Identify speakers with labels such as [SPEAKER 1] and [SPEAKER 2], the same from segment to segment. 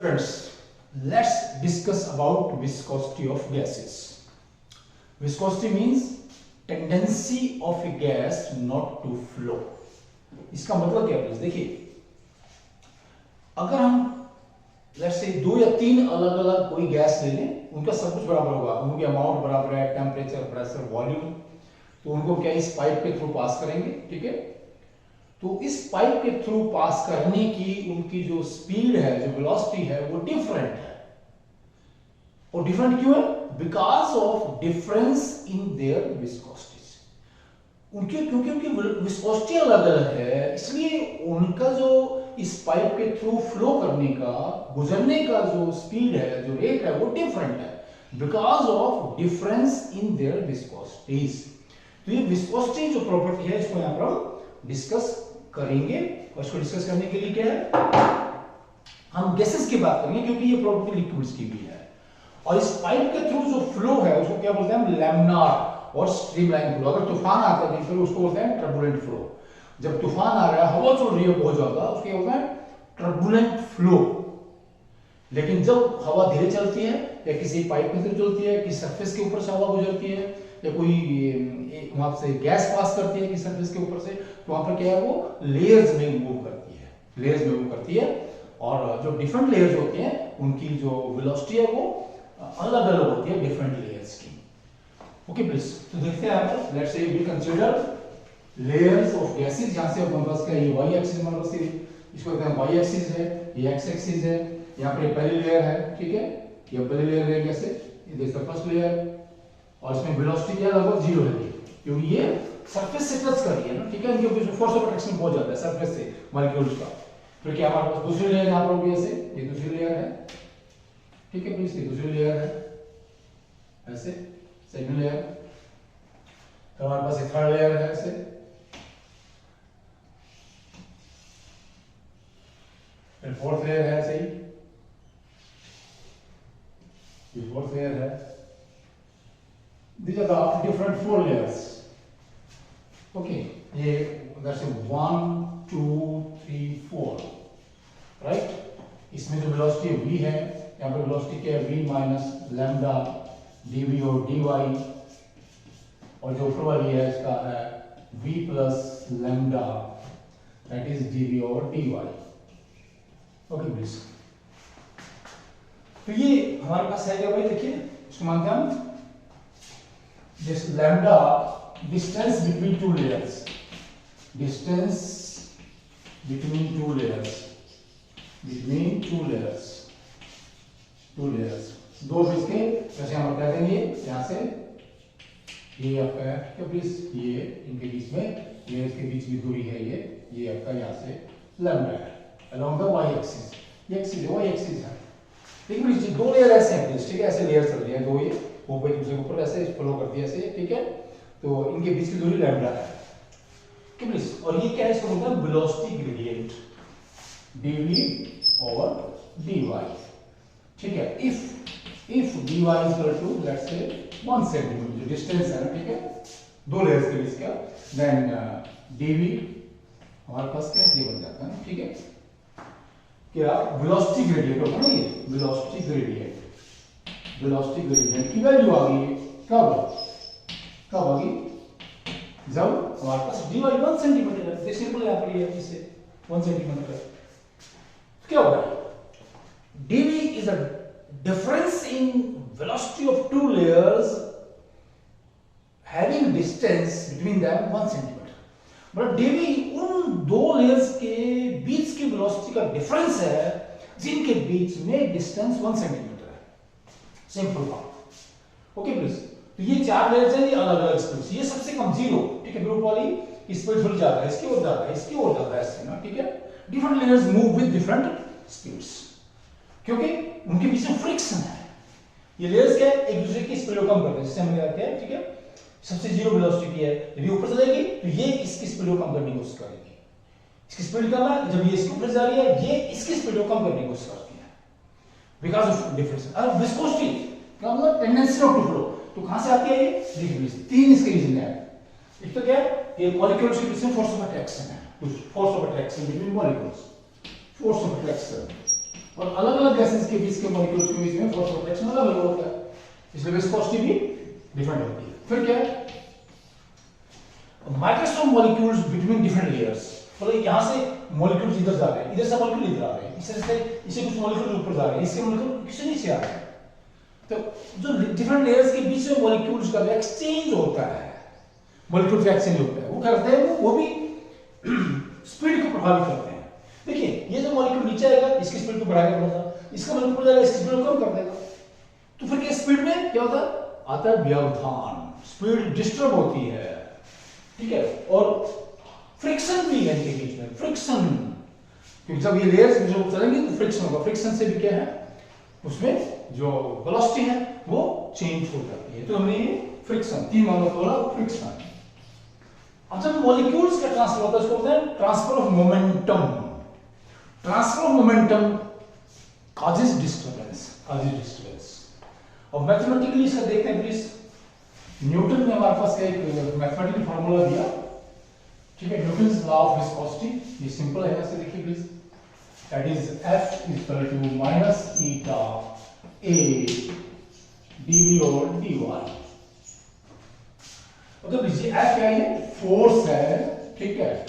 [SPEAKER 1] Friends, let's discuss about viscosity of gases. Viscosity means tendency of a gas not to flow. इसका मतलब क्या है? देखिए, अगर हम लेट्स से 2 या 3 अलग अलग कोई गैस ले लें, उनका सब कुछ बराबर होगा, उनके अमाउंट बराबर है, टेम्परेचर, प्रेशर, वॉल्यूम, तो उनको क्या इस पाइप के थ्रू पास करेंगे, ठीक है? तो इस पाइप के थ्रू पास करने की उनकी जो स्पीड है, जो वेलोसिटी है, वो डिफरेंट है। और डिफरेंट क्यों है? Because of difference in their viscosities. उनकी क्योंकि उनकी विस्कोसिटी अलग अलग है, इसलिए उनका जो इस पाइप के थ्रू फ्लो करने का, गुजरने का जो स्पीड है, जो रेट है, वो डिफरेंट है because of difference in their viscosities. तो ये विस्कोसिटी जो प्रॉपर्टी है, इसको यहां पर हम डिस्कस करेंगे। और इसको डिस्कस करने के लिए क्या है, हम गैसेस की बात करेंगे क्योंकि ये प्रॉपर्टी लिक्विड्स की भी है। और इस पाइप के थ्रू जो फ्लो है उसको क्या बोलते हैं? लैमिनार और स्ट्रीमलाइन फ्लो। अगर तूफान आता है फिर उसको बोलते हैं टर्बुलेंट फ्लो। जब तूफान आ रहा है, हवा चल रही है बहुत ज्यादा, उसको क्या बोलते हैं? Turbulent flow. लेकिन जब हवा धीरे चलती है या किसी पाइप के थ्रू चलती है, किसी सरफेस के ऊपर से हवा गुजरती है या कोई वहां से गैस पास करती है किसी सरफेस के ऊपर से, तो वहां पर क्या है, वो लेयर्स में मूव करती है, लेयर्स में मूव करती है। और जो डिफरेंट लेयर्स होते हैं उनकी जो वेलोसिटी है वो अलग अलग होती है डिफरेंट लेयर्स की। ओके प्लीज, तो देखते हैं आप, let's say we consider layers of gases. यहां से हमारे पास क्या है, ये वाई एक्सिस हमारे पास, इसको कहते हैं वाई एक्सिस है, ये एक्स एक्सिस है, यहाँ पर पहली लेयर है, ठीक है, ये पहली लेयर है कैसे, ये दिस द फर्स्ट लेयर। और इसमें वेलोसिटी क्या लगभग 0 है क्योंकि ये सरफेस से टच कर रही है ना, ठीक है, इनके बीच में फोर्स ऑफ अट्रैक्शन बहुत ज्यादा है सरफेस से मॉलिक्यूल्स का। फिर क्या हमारे पास दूसरी लेयर यहां पर होगी, ऐसे, ये दूसरी लेयर है, ठीक है प्लीज, ये दूसरी लेयर है, ऐसे सेकंड लेयर। फिर हमारे पास एक थर्ड लेयर है, ऐसे, फिर फोर्थ लेयर है, ऐसे ही, ये फोर्थ लेयर है। These are the different 4 layers. Okay, ये that's 1 2 3 4, right? इसमें जो वेलोसिटी v है, यहाँ पर वेलोसिटी क्या है, v माइनस लैम्डा dv और dy, और जो ऊपर वाली है इसका है v plus lambda, that is dv और dy। ओके प्लीज, तो ये हमारे पास है क्या भाई, देखिए इसको मानते हैं हम this lambda distance between two layers, distance between two layers, between two layers, दो बीच के, जैसे हम बता देंगे यहाँ से ये आपका है क्या प्लीज, ये इनके बीच में, ये इसके बीच की दूरी है, ये आपका यहाँ से लैम्डा है along the y axis, ये एक्सिस है, y एक्सिस है। देखिए दो लेयर ऐसे हैं, ठीक है, ऐसे लेयर चल रही है दो, ये वो एक दूसरे के ऊपर ऐसे फ्लो करती है ऐसे, ठीक है, तो इनके बीच की दूरी लैम्डा है, ठीक है। और ये क्या है, इसको बोलते हैं वेलोसिटी ग्रेडियंट, dv और dy, ठीक है। if dy is equal to let's say 1 centimetre, जो डिस्टेंस है ना, ठीक है, दो लेयर्स के बीच का, देन dv हमारे पास क्या ये बन जाता है, ठीक है, क्या वेलोसिटी ग्रेडियंट होगा ना, ये वेलोसिटी ग्रेडियंट की वैल्यू आ गई, कब आ गई, जब हमारे पास dy 1 सेंटीमीटर है, सिंपल यहां पर ये इसे 1 सेंटीमीटर है, क्या होगा, dv is a difference in velocity of two layers having distance between them 1 centimetre. But dv उन दो लेयर्स के बीच की वेलोसिटी का डिफरेंस है जिनके बीच में डिस्टेंस 1 सेंटीमीटर, सिंपल बात। ओके प्लीज, तो ये 4 लेयर्स हैं, ये अलग अलग स्पीड, ये सबसे कम 0, ठीक है, ग्रुप वाली स्पीड थोड़ी ज्यादा है, इसकी और ज्यादा है, इसकी और ज्यादा है, ऐसे ना, ठीक है। Different layers move with different speeds क्योंकि उनके बीच में फ्रिक्शन है। ये लेयर्स क्या है, एक दूसरे की स्पीड को कम करते हैं, जैसे हमने क्या है, ठीक है, सबसे 0 वेलोसिटी की है, यदि ऊपर चलेगी तो ये इसकी स्पीड को कम करने की कोशिश करेगी, इसकी स्पीड कम है, जब ये इसके ऊपर जा रही है, ये इसकी स्पीड को कम करने की कोशिश करती है बिकॉज ऑफ डिफरेंस। अब विस्कोसिटी का मतलब टेंडेंसी ऑफ टू फ्लो, तो कहां से आती है ये, देखिए 3 इसके रीजन है। एक तो क्या है, ये मॉलिक्यूल्स के बीच में फोर्स ऑफ अट्रैक्शन है, force of attraction between molecules, force of attraction. और अलग अलग गैसेस के बीच के मॉलिक्यूल्स के बीच में फोर्स ऑफ अट्रैक्शन अलग अलग होता है, इसलिए विस्कोसिटी भी डिफरेंट होती है। फिर क्या है, microscope molecules between different layers, मतलब यहाँ से मॉलिक्यूल्स इधर जा रहे हैं, इधर से मॉलिक्यूल इधर आ रहे हैं, इससे कुछ मॉलिक्यूल ऊपर जा रहे हैं, इसके मॉलिक्यूल किसी नीचे आ रहे हैं। तो जो डिफरेंट लेयर्स के बीच में मॉलिक्यूल्स का जो एक्सचेंज होता है, मॉलिक्यूल्स का एक्सचेंज होता है, वो करते हैं वो भी स्पीड को प्रभावित करते हैं। देखिए ये जो मॉलिक्यूल नीचे आएगा इसकी स्पीड को बढ़ाएगा थोड़ा सा, इसका मॉलिक्यूल ऊपर जाएगा इसकी स्पीड को कम कर देगा। तो फिर क्या स्पीड में क्या होता है, आता है व्यवधान, स्पीड डिस्टर्ब होती है, ठीक है। और फ्रिक्शन भी है इनके बीच में, फ्रिक्शन, क्योंकि जब ये लेयर्स जो चलेंगे तो फ्रिक्शन होगा, फ्रिक्शन से भी क्या है उसमें जो वेलोसिटी है वो चेंज हो जाती है। तो हमने ये फ्रिक्शन, तीन मामलों को बोला फ्रिक्शन। अब जब मॉलिक्यूल्स का ट्रांसफर होता है उसको बोलते हैं transfer of momentum. Transfer of momentum causes disturbance, और मैथमेटिकली इसका देखते हैं प्लीज। न्यूटन ने हमारे पास एक मैथमेटिकल फार्मूला दिया, ठीक है, न्यूटन्स लॉ ऑफ विस्कोसिटी, ये सिंपल है, ऐसे देखिए please, that is F equal to minus eta A dV और dy। मतलब लीजिए F क्या है, फोर्स है, ठीक है,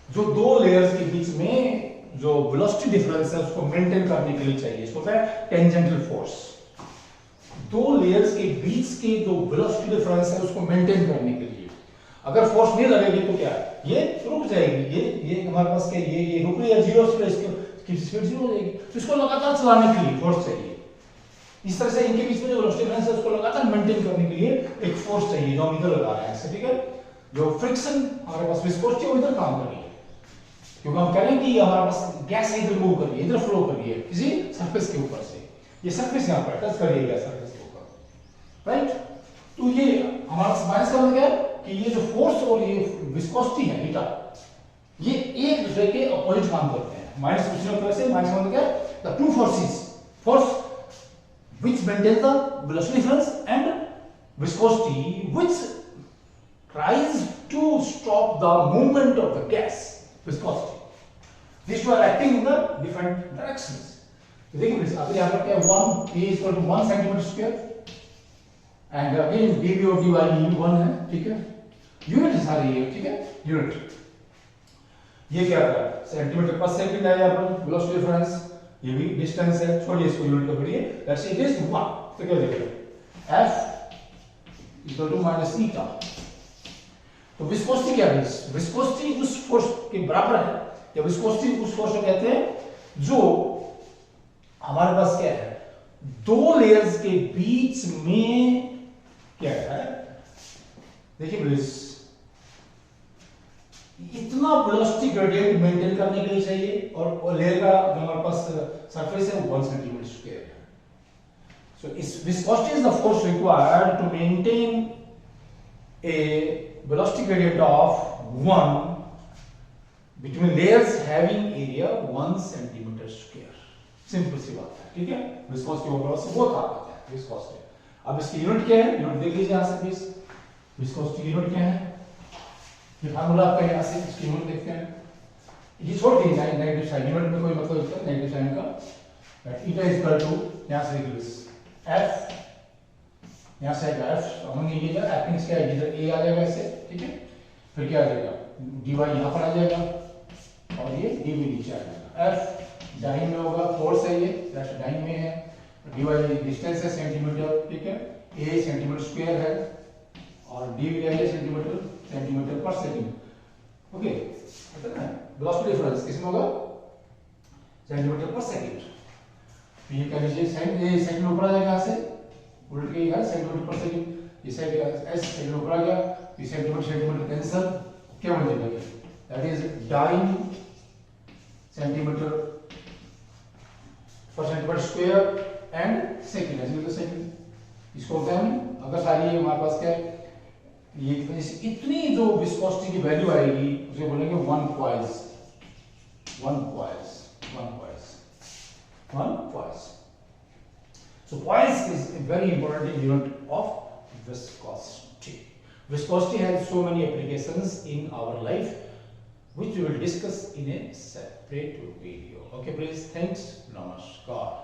[SPEAKER 1] जो दो लेयर्स के बीच में जो वेलोसिटी डिफरेंस है उसको मेंटेन करने के लिए चाहिए, इसको कहते हैं टेंजेंटल फोर्स। दो लेयर्स के बीच के जो वेलोसिटी डिफरेंस है उसको मेंटेन करने के लिए अगर फोर्स नहीं लगेगी तो क्या है, ये रुक जाएगी, ये हमारे पास क्या, ये रुक रही है जीरो से, इसकी स्पीड जीरो हो जाएगी। तो इसको लगातार चलाने के लिए फोर्स चाहिए। इस तरह से इनके बीच में जो वेलोसिटी डिफरेंस है उसको लगातार मेंटेन करने के लिए एक फोर्स चाहिए, जो हम इधर लगा रहे हैं, ठीक है। जो फ्रिक्शन हमारे पास विस्कोसिटी वो इधर काम कर रही है, क्योंकि हम कह रहे हैं कि हमारे पास गैस इधर मूव कर रही है, इधर फ्लो कर रही है किसी सरफेस के ऊपर से, ये सरफेस यहां पर टच कर रही है सरफेस के ऊपर, राइट। तो ये हमारा माइनस का मतलब क्या है कि ये जो फोर्स और ये विस्कोसिटी है बीटा, ये एक दूसरे के अपोजिट काम करते हैं। माइनस कुछ नहीं होता, माइनस का मतलब क्या है, the two forces, force which maintains the velocity difference and viscosity which tries to stop the movement of the gas, viscosity. These two are acting in the different directions. तो देखिए please, अब यहाँ पर क्या है, 1 A equal to 1 centimetre square and again dV और dy ये 1 है, ठीक है। यूनिट है सारी ये, ठीक है, यूनिट। ये क्या है, सेंटीमीटर पर सेकंड है यहाँ पर वेलोसिटी डिफरेंस, ये भी डिस्टेंस है, छोड़िए इसको, यूनिट को छोड़िए, लेट्स से इट इज 1। तो क्या देखिए F इक्वल टू माइनस ईटा। तो विस्कोसिटी क्या है, विस्कोसिटी उस फोर्स के बराबर है, या विस्कोसिटी उस फोर्स को कहते हैं जो हमारे पास क्या है, दो लेयर्स के बीच में क्या है, देखिए प्लीज, इतना वेलोसिटी ग्रेडियंट मेंटेन करने के लिए चाहिए, और लेयर का जो हमारे पास सरफेस है वो 1 सेंटीमीटर स्क्वायर है। सो इस viscosity is the force required to maintain a velocity gradient of 1 between layers having area 1 centimeter square। Simple सी बात है, ठीक है। विस्कोसिटी ओवरऑल से बहुत आता है विस्कोसिटी। अब इसकी यूनिट क्या है, यूनिट देख लीजिए यहां से प्लीज, विस्कोसिटी यूनिट क्या है, ये फार्मूला आपका यहां से, इसकी यूनिट देखते हैं। ये छोड़ दीजिए नेगेटिव साइन, यूनिट में कोई मतलब नहीं, नेगेटिव साइन का। ईटा इज इक्वल टू, यहां से देखिए F, यहां से आएगा F, हमने ये F मींस क्या है, इधर A आ जाएगा ऐसे, ठीक है। फिर क्या आ जाएगा, dy यहां पर आ जाएगा और ये dv नीचे आ जाएगा। F दाहिने में होगा, फोर्स है ये, दैट्स दाहिने में है, dy डिस्टेंस है सेंटीमीटर, ठीक है, A सेंटीमीटर स्क्वायर है और dv क्या है, सेंटीमीटर पर सेकंड, ओके। मतलब ना वेलोसिटी डिफरेंस किसमें होगा, सेंटीमीटर पर सेकंड। तो ये कह लीजिए सेकंड ऊपर आ जाएगा यहां से, उल्ट के यहां सेंटीमीटर पर सेकंड, ये साइड s सेकंड ऊपर आ गया, ये सेंटीमीटर कैंसिल, क्या बन जाएगा, दैट इज डाइन सेंटीमीटर पर सेंटीमीटर स्क्वायर एंड सेकंड, ऐसे तो सेकंड। इसको होता है अगर सारी हमारे पास क्या है, ये इतनी जो विस्कोसिटी की वैल्यू आएगी उसे बोलेंगे 1 क्वाइज, 1 क्वाइज, 1 क्वाइज, 1 क्वाइज। So poise is a very important unit of viscosity. Viscosity has so many applications in our life. which we will discuss in a separate video. Okay, please. Thanks. Namaskar.